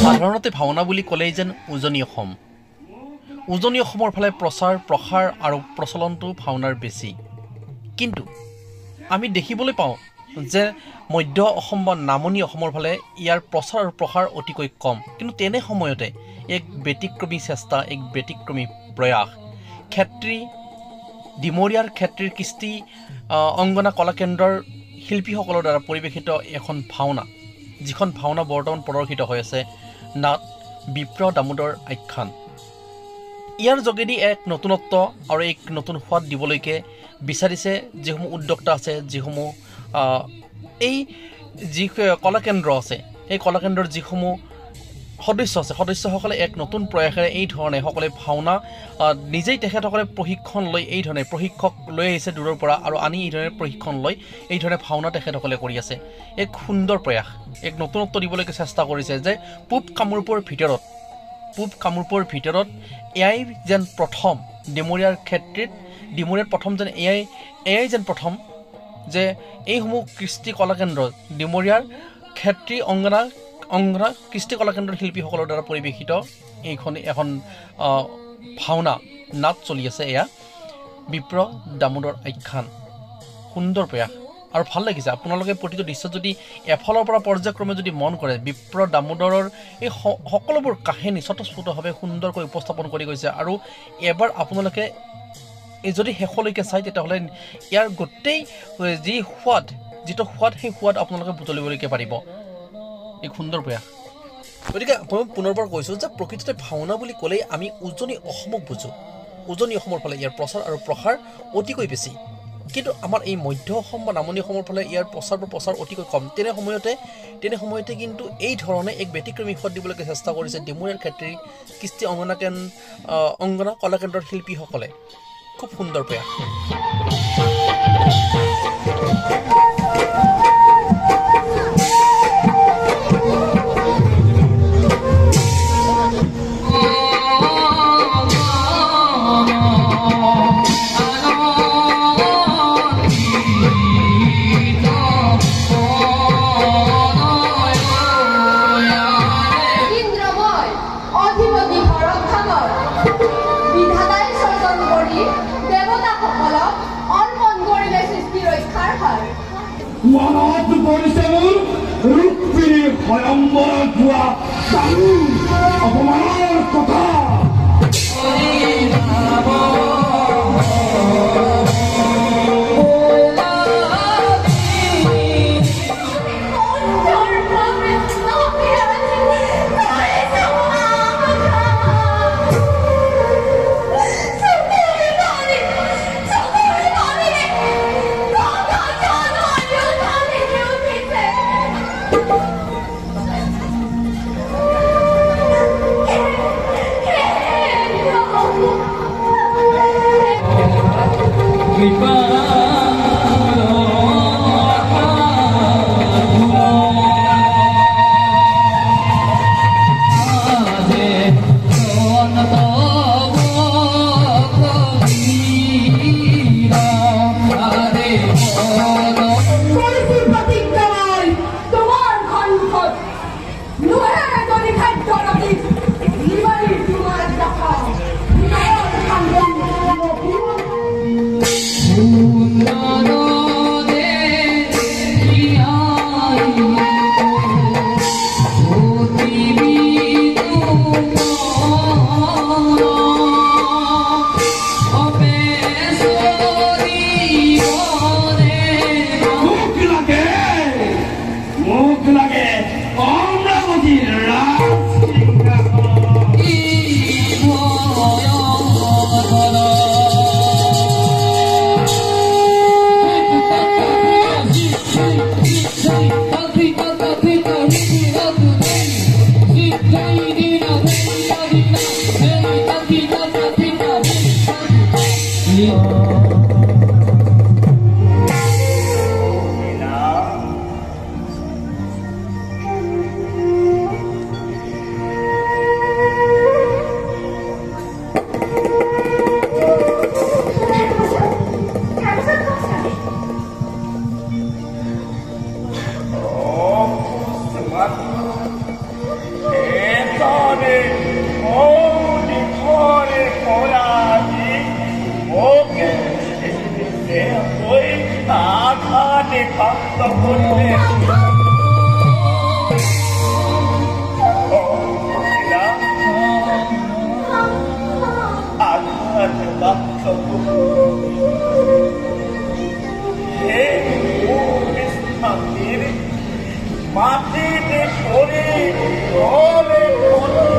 সাধাৰণতে ভাওনা বুলি ক'লেই যেন উজনি অসম উজনি অসমৰ ফালে প্ৰচাৰ প্ৰসাৰ আৰু প্ৰচলনটো ভাওনাৰ বেছি কিন্তু আমি দেখিবলৈ পাওঁ যে মধ্য অসম বা নামনি অসমৰ ফালে ইয়াৰ প্ৰচাৰ আৰু প্ৰসাৰ অতিকৈ কম কিন্তু তেনে সময়তে এক ব্যতিক্ৰমী চেষ্টা এক ব্যতিক্ৰমী প্ৰয়াস ক্ষেত্ৰী ডিমৰীয়াৰ ক্ষেত্ৰীৰ কৃষ্টি অংগনা কলাকেন্দ্ৰৰ শিল্পীসকলৰ দ্বাৰা পৰিৱেশিত এখন ভাওনা যিখন ভাওনা বৰ্তমান প্ৰদৰ্শিত হৈ আছে নাট বিপ্ৰ দামোদৰ আখ্যান ইয়াৰ যোগেদি এক নতুনত্ব আৰু এক নতুন সোৱাদ দিবলৈকে বিচাৰিছে যিসমূহ উদ্যোক্তা আছে যিসমূহ এই যি কলাকেন্দ্ৰ আছে এই কলাকেন্দ্ৰৰ যিসমূহ সদস্য আছে সদস্যসকলে এক নতুন প্ৰয়াসেৰে এই ধৰণে সকলে ভাওনা নিজেই তেখেতসকলে প্ৰশিক্ষণ লৈ এই ধৰণে প্ৰশিক্ষক লৈ আহিছে দূৰৰ পৰা আৰু আনি এই ধৰণে প্ৰশিক্ষণ লৈ এই ধৰণে ভাওনা তেখেতসকলে কৰি আছে এক সুন্দৰ প্ৰয়াস এক নতুনত্ব দিবলৈকে চেষ্টা কৰিছে যে পূব কামৰূপৰ ভিতৰত এয়াই যেন প্ৰথম ডিমৰীয়াৰ ক্ষেত্ৰত ডিমৰীয়াৰ প্ৰথম যেন এয়াই যেন প্ৰথম যে এইসমূহ কৃষ্টি কলাকেন্দ্ৰ ডিমৰীয়াৰ ক্ষেত্ৰী অংগনা কৃষ্টি কলাকেন্দ্ৰৰ শিল্পীসকলৰ দ্বাৰা পৰিৱেশিত এইখন এখন ভাওনা নাট চলি আছে এয়া বিপ্ৰ দামোদৰ আখ্যান সুন্দৰ প্ৰয়াস আৰু ভাল লাগিছে আপোনালোকে প্ৰতিটো দৃশ্য যদি এফালৰ পৰা পৰ্যায়ক্ৰমে যদি মন কৰে বিপ্ৰ দামোদৰৰ এই সকলোবোৰ কাহিনী স্বতঃস্ফূৰ্তভাৱে সুন্দৰকৈ উপস্থাপন কৰি গৈছে আৰু এবাৰ আপোনালোকে এই যদি শেষলৈকে চাই তেতিয়াহ'লে ইয়াৰ গোটেই যিটো সোৱাদ সেই সোৱাদ আপোনালোকে বুটলিবলৈকে পাৰিব এক সুন্দৰ প্ৰয়াস গতিকে মই পুনৰবাৰ কৈছোঁ যে প্ৰকৃততে ভাওনা বুলি ক'লেই আমি উজনি অসমক বুজোঁ উজনি অসমৰ ফালে ইয়াৰ প্ৰচাৰ আৰু প্ৰসাৰ অতিকৈ বেছি কিন্তু আমাৰ এই মধ্য অসম বা নামনি অসমৰ ফালে ইয়াৰ প্ৰচাৰ অতিকৈ কম তেনে সময়তে কিন্তু এই ধৰণে এক ব্যতিক্ৰমী সোৱাদ দিবলৈকে চেষ্টা কৰিছে ডিমৰীয়াৰ ক্ষেত্ৰী কৃষ্টি অংগনা কলাকেন্দ্ৰৰ শিল্পীসকলে খুব সুন্দৰ প্ৰয়াস অপমানৰ কথা ওই আঘাতে ভক্ত কৰতে আঘাতে ভক্ত হে স্থানেৰ মাটিতে পড়ে ঘৰে ঘৰে